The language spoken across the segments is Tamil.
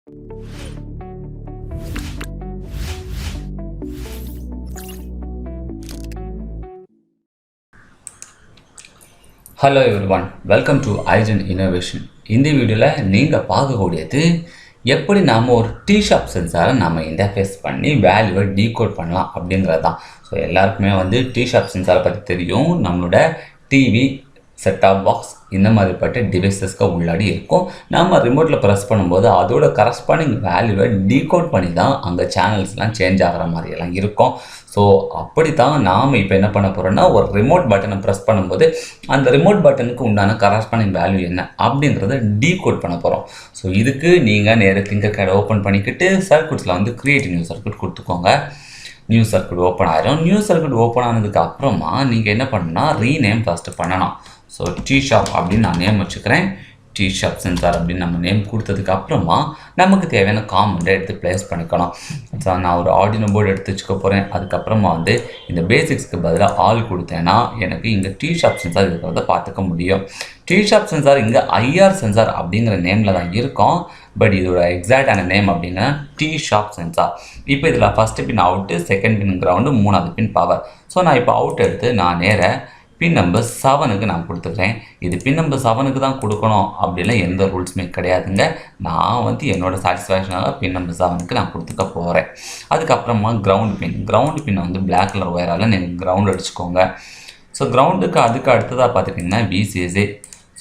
Hello everyone, welcome to iGen Innovation. இந்த வீடியோவில் நீங்கள் பார்க்கக்கூடியது எப்படி நாம் ஒரு T-Shop சென்சாரை நம்ம இன்டர்ஃபேஸ் பண்ணி வேல்யூவை டீகோட் பண்ணலாம் அப்படிங்கிறது தான். ஸோ எல்லாருக்குமே T-Shop சென்சாரை பற்றி தெரியும். நம்மளோட டிவி, செட்டாப் பாக்ஸ் இந்த மாதிரிப்பட்ட டிவைசஸ்க்கு உள்ளாடி இருக்கும். நம்ம ரிமோட்டில் ப்ரெஸ் பண்ணும்போது அதோட கரஸ்பாண்டிங் வேல்யூவை டீகோட் பண்ணி தான் அங்கே சேனல்ஸ்லாம் சேஞ்ச் ஆகிற மாதிரியெல்லாம் இருக்கும். ஸோ அப்படி தான் நாம் இப்போ என்ன பண்ண போகிறோன்னா, ஒரு ரிமோட் பட்டனை ப்ரெஸ் பண்ணும்போது அந்த ரிமோட் பட்டனுக்கு உண்டான கரஸ்பாண்டிங் வேல்யூ என்ன அப்படிங்கிறத டீகோட் பண்ண போகிறோம். ஸோ இதுக்கு நீங்கள் நேராக tinkercad ஓப்பன் பண்ணிக்கிட்டு சர்க்யூட்ஸில் கிரியேட் நியூ சர்க்யூட் கொடுத்துக்கோங்க. நியூ சர்க்யூட் ஓப்பன் ஆயிரும். நியூ சர்க்யூட் ஓப்பன் ஆனதுக்கு அப்புறமா நீங்கள் என்ன பண்ணணும்னா ரீநேம் ஃபஸ்ட்டு பண்ணணும். ஸோ T-Shop அப்படின்னு நான் நேம் வச்சுக்கிறேன். T-Shop சென்சார் அப்படின்னு நம்ம நேம் கொடுத்ததுக்கு அப்புறமா நமக்கு தேவையான காமெண்ட்டை எடுத்து ப்ளேஸ் பண்ணிக்கணும். ஸோ நான் ஒரு ஆர்டினோ போர்டு எடுத்து வச்சுக்க போகிறேன். அதுக்கப்புறமா இந்த பேசிக்ஸ்க்கு பதிலாக ஆல் கொடுத்தேன்னா எனக்கு இங்கே T-Shop சென்சார் இருக்கிறத பார்த்துக்க முடியும். T-Shop சென்சார் இங்கே IR சென்சார் அப்படிங்கிற நேமில் தான் இருக்கும். பட் இதோட எக்ஸாக்டான நேம் அப்படின்னா T-Shop சென்சார். இப்போ இதில் ஃபஸ்ட்டு பின் அவுட்டு, செகண்ட் பின் கிரவுண்டு, மூணாவது பின் பவர். ஸோ நான் இப்போ அவுட் எடுத்து நான் நேராக பின் நம்பர் 7க்கு நான் கொடுத்துக்கிறேன். இது பின் நம்பர் 7க்கு தான் கொடுக்கணும் அப்படின்லாம் எந்த ரூல்ஸுமே கிடையாதுங்க. நான் என்னோடய சாட்டிஸ்ஃபேக்ஷனாக பின் நம்பர் 7க்கு நான் கொடுத்துக்க போகிறேன். அதுக்கப்புறமா கிரவுண்ட் பின் பிளாக் கலர் ஒயரால் நீங்கள் கிரவுண்ட் அடிச்சுக்கோங்க. ஸோ கிரவுண்டுக்கு அதுக்கு அடுத்ததாக பார்த்துட்டிங்கன்னா VCC.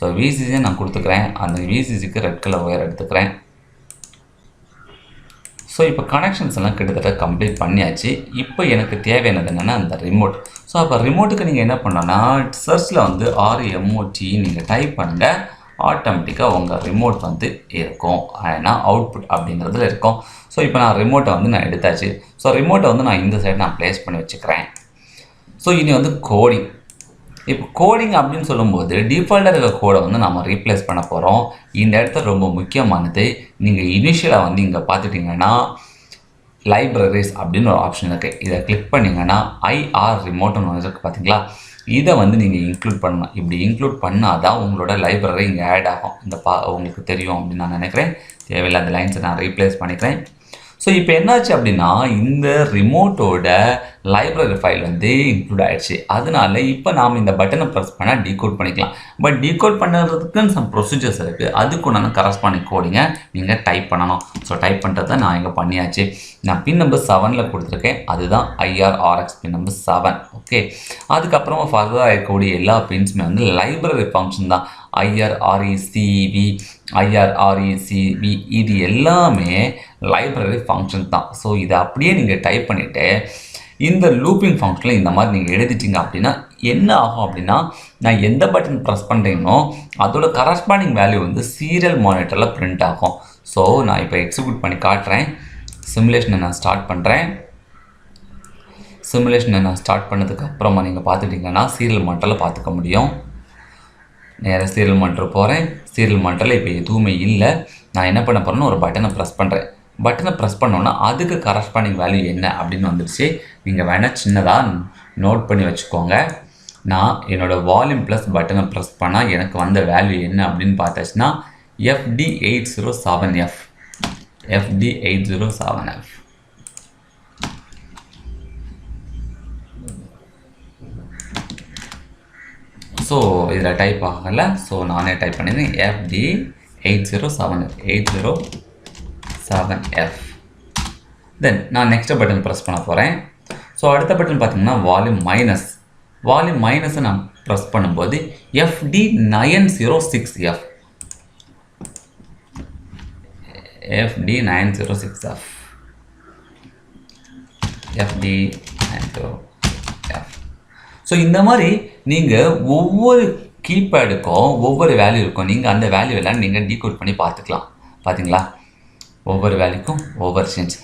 ஸோ VCC நான் கொடுத்துக்கிறேன். அந்த VCCக்கு ரெட் கலர் ஒயர் எடுத்துக்கிறேன். ஸோ இப்போ கனெக்ஷன்ஸ் எல்லாம் கிட்டத்தட்ட கம்ப்ளீட் பண்ணியாச்சு. இப்போ எனக்கு தேவையானது என்னென்னா அந்த ரிமோட். ஸோ அப்போ ரிமோட்டுக்கு நீங்கள் என்ன பண்ணோன்னா சர்ச்சில் REMOT நீங்கள் டைப் பண்ணுங்கள். ஆட்டோமேட்டிக்காக உங்கள் ரிமோட் இருக்கும். ஏன்னா அவுட்புட் அப்படிங்கிறதுல இருக்கும். ஸோ இப்போ நான் ரிமோட்டை நான் எடுத்தாச்சு. ஸோ ரிமோட்டை நான் இந்த சைடு நான் ப்ளேஸ் பண்ணி வச்சுக்கிறேன். ஸோ இனி கோடிங். இப்போ கோடிங் அப்படின்னு சொல்லும்போது டிஃபால்ட்டாக இருக்கிற கோடை நம்ம ரீப்ளேஸ் பண்ண போகிறோம். இந்த இடத்துல ரொம்ப முக்கியமானது, நீங்கள் இனிஷியலாக இங்கே பார்த்துட்டிங்கன்னா லைப்ரரிஸ் அப்படின்னு ஒரு ஆப்ஷன் இருக்குது. இதை கிளிக் பண்ணிங்கன்னா IR ரிமோட்னு ஒன்று இருக்குது பார்த்தீங்களா. இதை நீங்கள் இன்க்ளூட் பண்ணணும். இப்படி இன்க்ளூட் பண்ணால் தான் உங்களோட லைப்ரரி இங்கே ஆட் ஆகும். உங்களுக்கு தெரியும் அப்படின்னு நான் நினைக்கிறேன். தேவையில்லாத லைன்ஸை நான் ரீப்ளேஸ் பண்ணிக்கிறேன். ஸோ இப்போ என்னாச்சு அப்படின்னா இந்த ரிமோட்டோட லைப்ரரி ஃபைல் இன்க்ளூட் ஆகிடுச்சு. அதனால இப்போ நாம் இந்த பட்டனை ப்ரெஸ் பண்ணால் டீகோட் பண்ணிக்கலாம். பட் டீகோட் பண்ணுறதுக்குன்னு சம் ப்ரொசீஜர்ஸ் இருக்குது. அதுக்குண்டான கரஸ்பாண்டிங் கோடிங்கை நீங்கள் டைப் பண்ணணும். ஸோ டைப் பண்ணுறது தான் நான் இங்கே பண்ணியாச்சு. நான் பின் நம்பர் 7ல் கொடுத்துருக்கேன். அதுதான் IRRX பின் நம்பர் 7. ஓகே. அதுக்கப்புறமா ஃபர்தராக இருக்கக்கூடிய எல்லா பின்ஸுமே லைப்ரரி ஃபங்க்ஷன் தான். IRRECV, IRRECV இது எல்லாமே லைப்ரரி ஃபங்க்ஷன் தான். ஸோ இதை அப்படியே நீங்கள் டைப் பண்ணிவிட்டு இந்த லூப்பிங் ஃபங்க்ஷனில் இந்த மாதிரி நீங்கள் எழுதிட்டீங்க அப்படின்னா என்ன ஆகும் அப்படின்னா, நான் எந்த பட்டன் ப்ரெஸ் பண்ணுறீங்களோ அதோட கரஸ்பாண்டிங் வேல்யூ சீரியல் மானிட்டரில் பிரிண்ட் ஆகும். ஸோ நான் இப்போ எக்ஸிக்யூட் பண்ணி காட்டுறேன். சிமுலேஷனை நான் ஸ்டார்ட் பண்ணுறேன். சிமுலேஷனை நான் ஸ்டார்ட் பண்ணதுக்கு அப்புறமா நீங்கள் பார்த்துட்டிங்கன்னா சீரியல் மானிட்டரில் பார்த்துக்க முடியும். நேராக சீரியல் மானிட்டர் போகிறேன். சீரியல் மானிட்டரில் இப்போ எதுவுமே இல்லை. நான் என்ன பண்ண போகிறேன்னா ஒரு பட்டனை ப்ரெஸ் பண்ணுறேன். பட்டனை ப்ரெஸ் பண்ணோன்னா அதுக்கு கரஸ்பாண்டிங் வேல்யூ என்ன அப்படின்னு வந்துடுச்சு. நீங்கள் வேணால் சின்னதாக நோட் பண்ணி வச்சுக்கோங்க. நான் என்னோடய வால்யூம் ப்ளஸ் பட்டனை ப்ரெஸ் பண்ணால் எனக்கு வந்த வேல்யூ என்ன அப்படின்னு பார்த்தாச்சுன்னா FD807F. FD807F. ஸோ இதில் டைப் ஆகலை. ஸோ நானே டைப் பண்ணியிருந்தேன் FD807F. தென் நான் நெக்ஸ்ட் பட்டன் ப்ரெஸ் பண்ண போகிறேன். ஸோ அடுத்த பட்டன் பார்த்தீங்கன்னா வால்யூம் மைனஸை நான் ப்ரெஸ் பண்ணும்போது FD906F. FD906F. FD906F. ஸோ இந்த மாதிரி நீங்கள் ஒவ்வொரு கீபேடுக்கும் ஒவ்வொரு வேல்யூ இருக்கும். நீங்கள் அந்த வேல்யூ எல்லாம் நீங்கள் டீகோட் பண்ணி பார்த்துக்கலாம். பார்த்தீங்களா, ஒவ்வொரு வேல்யூக்கும் ஒவ்வொரு சேஞ்ச்.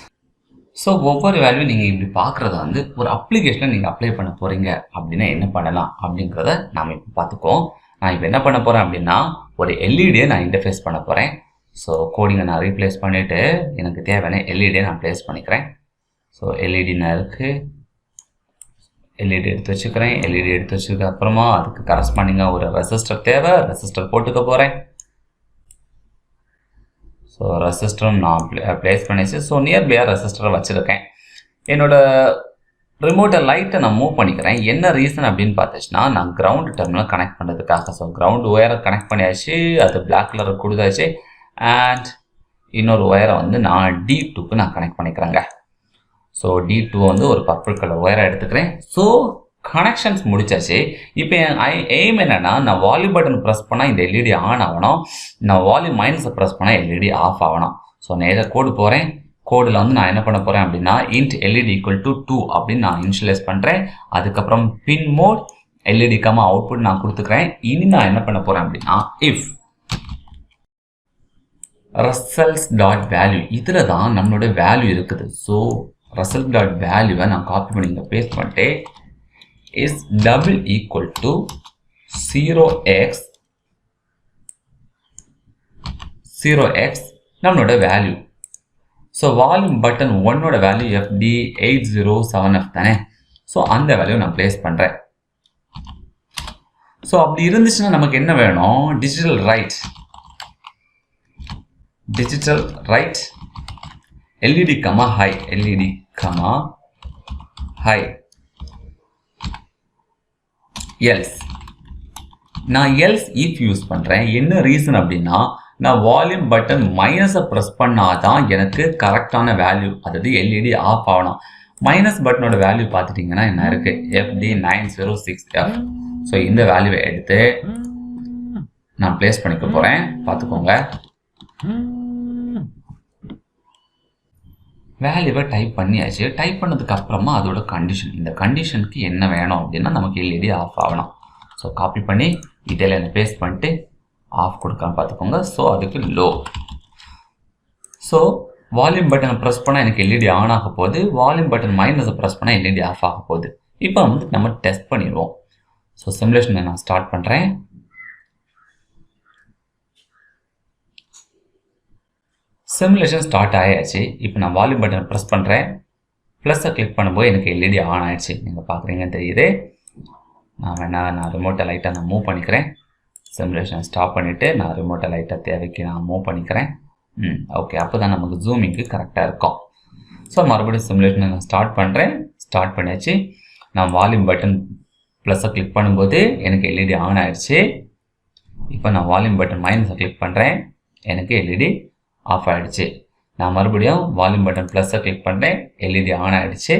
ஸோ ஒவ்வொரு வேல்யூ நீங்கள் இப்படி பார்க்குறத ஒரு அப்ளிகேஷனில் நீங்கள் அப்ளை பண்ண போகிறீங்க அப்படின்னா என்ன பண்ணலாம் அப்படிங்கிறத நாம் இப்போ பார்த்துக்குவோம். நான் இப்போ என்ன பண்ண போகிறேன் அப்படின்னா ஒரு எல்இடியை நான் இன்டர்ஃபேஸ் பண்ண போகிறேன். ஸோ கோடிங்கை நான் ரீப்ளேஸ் பண்ணிவிட்டு எனக்கு தேவையான எல்இடியை நான் ப்ளேஸ் பண்ணிக்கிறேன். ஸோ எல்இடி நான் இருக்குது. எல்இடி எடுத்து வச்சுக்கிறேன். எல்இடி எடுத்து வச்சதுக்கு அப்புறமா அதுக்கு கரஸ்பாண்டிங்காக ஒரு ரெசிஸ்டர் தேவை. ரெசிஸ்டர் போட்டுக்க போகிறேன். ஸோ ஸோ ரெசிஸ்டரும் நான் ப்ளேஸ் பண்ணிச்சு. ஸோ நியர்பையாக ரெசிஸ்டரை வச்சுருக்கேன். என்னோட ரிமோட்டை லைட்டை நான் மூவ் பண்ணிக்கிறேன். என்ன ரீசன் அப்படின்னு பார்த்துச்சுன்னா, நான் கிரவுண்டு டெர்மினல் கனெக்ட் பண்ணுறதுக்காக. ஸோ கிரவுண்டு ஒயரை கனெக்ட் பண்ணியாச்சு, அது பிளாக் கலர் கொடுத்தாச்சு. அண்ட் இன்னொரு ஒயரை வந்து நான் D2க்கு நான் கனெக்ட் பண்ணிக்கிறேங்க. ஸோ D2 வந்து ஒரு பர்பிள் கலர் ஒயரை எடுத்துக்கிறேன். ஸோ கனெக்ஷன்ஸ் முடிச்சாச்சு. இப்போ என் எய்ம் என்னென்னா, நான் வால்யூம் பட்டன் ப்ரெஸ் பண்ணால் இந்த எல்இடி ஆன் ஆகணும், நான் வால்யூம் மைனஸை ப்ரெஸ் பண்ணால் எல்இடி ஆஃப் ஆகணும். ஸோ நேராக கோடு போகிறேன். கோடில் வந்து நான் என்ன பண்ண போகிறேன் அப்படின்னா, int LED = 2 அப்படின்னு நான் இனிஷியலைஸ் பண்ணுறேன். அதுக்கப்புறம் பின் மோட் LED, அவுட்புட் நான் கொடுத்துக்கிறேன். இனி நான் என்ன பண்ண போகிறேன் அப்படின்னா, இஃப் results.value இதில் தான் நம்மளோட வேல்யூ இருக்குது. ஸோ result.value நான் காப்பி பண்ணி இங்கே பேஸ்ட் பண்ணிட்டு is double equal to 0x நம்மளோட வேல்யூ. ஸோ வால்யூம் பட்டன் 1ஓட வேல்யூ FD807F தானே. ஸோ அந்த வேல்யூ நான் ப்ளேஸ் பண்ணுறேன். ஸோ அப்படி இருந்துச்சுன்னா நமக்கு என்ன வேணும், digital write LED, high LED, high else. நான் else if யூஸ் பண்ணுறேன். என்ன ரீசன் அப்படின்னா, நான் வால்யூம் பட்டன் மைனஸை ப்ரெஸ் பண்ணாதான் எனக்கு கரெக்டான வேல்யூ, அதாவது எல்இடி ஆஃப் ஆகணும். மைனஸ் பட்டனோட வேல்யூ பார்த்துட்டிங்கன்னா என்ன இருக்குது, FD906F. ஸோ இந்த வேல்யூவை எடுத்து நான் ப்ளேஸ் பண்ணிக்க போகிறேன். பார்த்துக்கோங்க, வேல்யூவை டைப் பண்ணியாச்சு. டைப் பண்ணதுக்கு அப்புறமா அதோட கண்டிஷன், இந்த கண்டிஷனுக்கு என்ன வேணும் அப்படின்னா, நமக்கு எல்இடி ஆஃப் ஆகணும். ஸோ காப்பி பண்ணி இதில் என்ன பேஸ்ட் பண்ணிட்டு ஆஃப் கொடுக்கலாம். பார்த்துக்கோங்க. ஸோ அதுக்கு லோ. ஸோ வால்யூம் பட்டனை ப்ரெஸ் பண்ணால் எனக்கு எல்இடி ஆன் ஆக போகுது, வால்யூம் பட்டன் மைனஸை ப்ரெஸ் பண்ணால் எல்இடி ஆஃப் ஆக போகுது. இப்போ வந்து நம்ம டெஸ்ட் பண்ணிடுவோம். ஸோ சிமுலேஷனை நான் ஸ்டார்ட் பண்ணுறேன். சிமுலேஷன் ஸ்டார்ட் ஆகியாச்சு. இப்போ நான் வால்யூம் பட்டனை ப்ரெஸ் பண்ணுறேன். ப்ளஸ்ஸை கிளிக் பண்ணும்போது எனக்கு எல்இடி ஆன் ஆகிடுச்சு. நீங்கள் பார்க்குறீங்கன்னு தெரியுது. நான் ரிமோட்டை லைட்டாக நான் மூவ் பண்ணிக்கிறேன். சிமுலேஷனை ஸ்டாப் பண்ணிவிட்டு நான் ரிமோட்டை லைட்டாக தேவைக்கு நான் மூவ் பண்ணிக்கிறேன். ஓகே, அப்போ தான் நமக்கு ஜூமிங்க்கு கரெக்டாக இருக்கும். ஸோ மறுபடியும் சிமுலேஷனை நான் ஸ்டார்ட் பண்ணுறேன். ஸ்டார்ட் பண்ணியாச்சு. நான் வால்யூம் பட்டன் ப்ளஸ்ஸை கிளிக் பண்ணும்போது எனக்கு எல்இடி ஆன் ஆகிடுச்சு. இப்போ நான் வால்யூம் பட்டன் மைனஸை கிளிக் பண்ணுறேன், எனக்கு எல்இடி ஆஃப் ஆகிடுச்சு. நான் மறுபடியும் வால்யூம் பட்டன் ப்ளஸ்ஸை கிளிக் பண்ணுறேன், எல்இடி ஆன் ஆகிடுச்சு.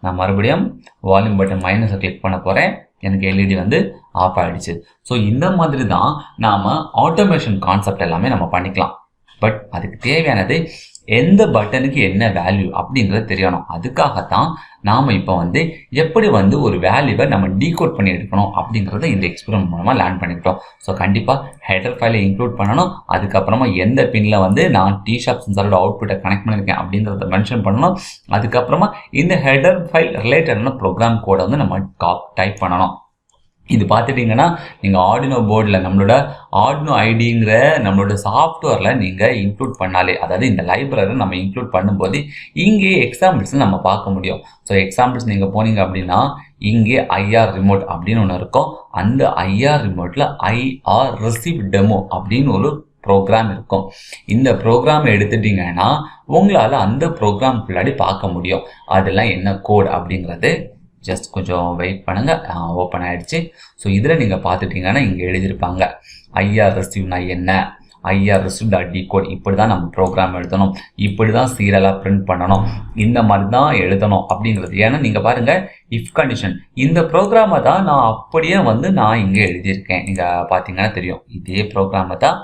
நான் மறுபடியும் வால்யூம் பட்டன் மைனஸை கிளிக் பண்ண போகிறேன், எனக்கு எல்இடி வந்து ஆஃப் ஆகிடுச்சு. ஸோ இந்த மாதிரி தான் நாம் ஆட்டோமேஷன் கான்செப்ட் எல்லாமே நம்ம பண்ணிக்கலாம். பட் அதுக்கு தேவையானது எந்த பட்டனுக்கு என்ன வேல்யூ அப்படிங்கிறது தெரியணும். அதுக்காகத்தான் நாம் இப்போ வந்து எப்படி வந்து ஒரு வேல்யூவை நம்ம டீகோட் பண்ணி எடுக்கணும் அப்படிங்கிறத இந்த எக்ஸ்பெரிமெண்ட் மூலமாக லேர்ன் பண்ணிக்கிட்டோம். ஸோ கண்டிப்பாக ஹெடர் ஃபைலை இன்க்ளூட் பண்ணணும். அதுக்கப்புறமா எந்த பின்னில் வந்து நான் T-Shop சென்சாரோட அவுட்புட்டை கனெக்ட் பண்ணியிருக்கேன் அப்படிங்கிறத மென்ஷன் பண்ணணும். அதுக்கப்புறமா இந்த ஹெடர் ஃபைல் ரிலேட்டடான ப்ரோக்ராம் கோடை வந்து நம்ம டைப் பண்ணணும். இது பார்த்துட்டிங்கன்னா, நீங்கள் ஆர்டினோ போர்டில் நம்மளோட ஆர்டினோ ஐடிங்கிற நம்மளோட சாஃப்ட்வேரில் நீங்கள் இன்க்ளூட் பண்ணாலே, அதாவது இந்த லைப்ரரி நம்ம இன்க்ளூட் பண்ணும்போது இங்கே எக்ஸாம்பிள்ஸ் நம்ம பார்க்க முடியும். ஸோ எக்ஸாம்பிள்ஸ் நீங்கள் போனீங்க அப்படின்னா, இங்கே ஐஆர் ரிமோட் அப்படின்னு ஒன்று இருக்கும். அந்த ஐஆர் ரிமோட்டில் ஐஆர் ரிசீவ் டெமோ அப்படின்னு ஒரு ப்ரோக்ராம் இருக்கும். இந்த ப்ரோக்ராம் எடுத்துட்டிங்கன்னா உங்களால் அந்த ப்ரோக்ராம் பின்னாடி பார்க்க முடியும். அதெல்லாம் என்ன கோட் அப்படிங்கிறது. ஜஸ்ட் கொஞ்சம் வெயிட் பண்ணுங்கள், ஓப்பன் ஆகிடுச்சு. ஸோ இதில் நீங்கள் பார்த்துட்டிங்கன்னா இங்கே எழுதியிருப்பாங்க ஐஆர் ரிசீவ்னா என்ன, ஐஆர் ரிசீவ் டாட் டிகோட், இப்படி தான் நம்ம ப்ரோக்ராம் எழுதணும், இப்படி தான் சீரியலாக பிரிண்ட் பண்ணணும், இந்த மாதிரி தான் எழுதணும் அப்படிங்கிறது. ஏன்னா நீங்கள் பாருங்கள், இஃப் கண்டிஷன் இந்த ப்ரோக்ராமை தான் நான் அப்படியே வந்து நான் இங்கே எழுதியிருக்கேன். நீங்கள் பார்த்தீங்கன்னா தெரியும், இதே ப்ரோக்ராமை தான்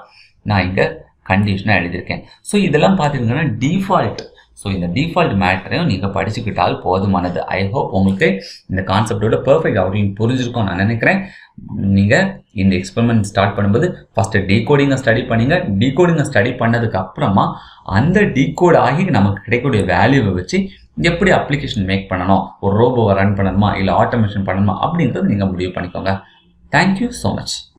நான் இங்கே கண்டிஷனாக எழுதியிருக்கேன். ஸோ இதெல்லாம் பார்த்துட்டிங்கன்னா டிஃபால்ட். ஸோ இந்த டிஃபால்ட் மேட்டரையும் நீங்கள் படிச்சுக்கிட்டால் போதுமானது. ஐ ஹோப் உங்களுக்கு இந்த கான்செப்டோட பர்ஃபெக்ட் அவுட்லைன் புரிஞ்சிருக்கும் நான் நினைக்கிறேன். நீங்கள் இந்த எக்ஸ்பெரிமெண்ட் ஸ்டார்ட் பண்ணும்போது ஃபஸ்ட்டு டீகோடிங்கை ஸ்டடி பண்ணிங்க. டீகோடிங்கை ஸ்டடி பண்ணதுக்கு அப்புறமா அந்த டீகோட் ஆகி நமக்கு கிடைக்கக்கூடிய வேல்யூவை வச்சு எப்படி அப்ளிகேஷன் மேக் பண்ணணும், ஒரு ரோபோவை ரன் பண்ணணுமா இல்லை ஆட்டோமேஷன் பண்ணணுமா அப்படிங்கிறது நீங்கள் முடிவு பண்ணிக்கோங்க. Thank you so much.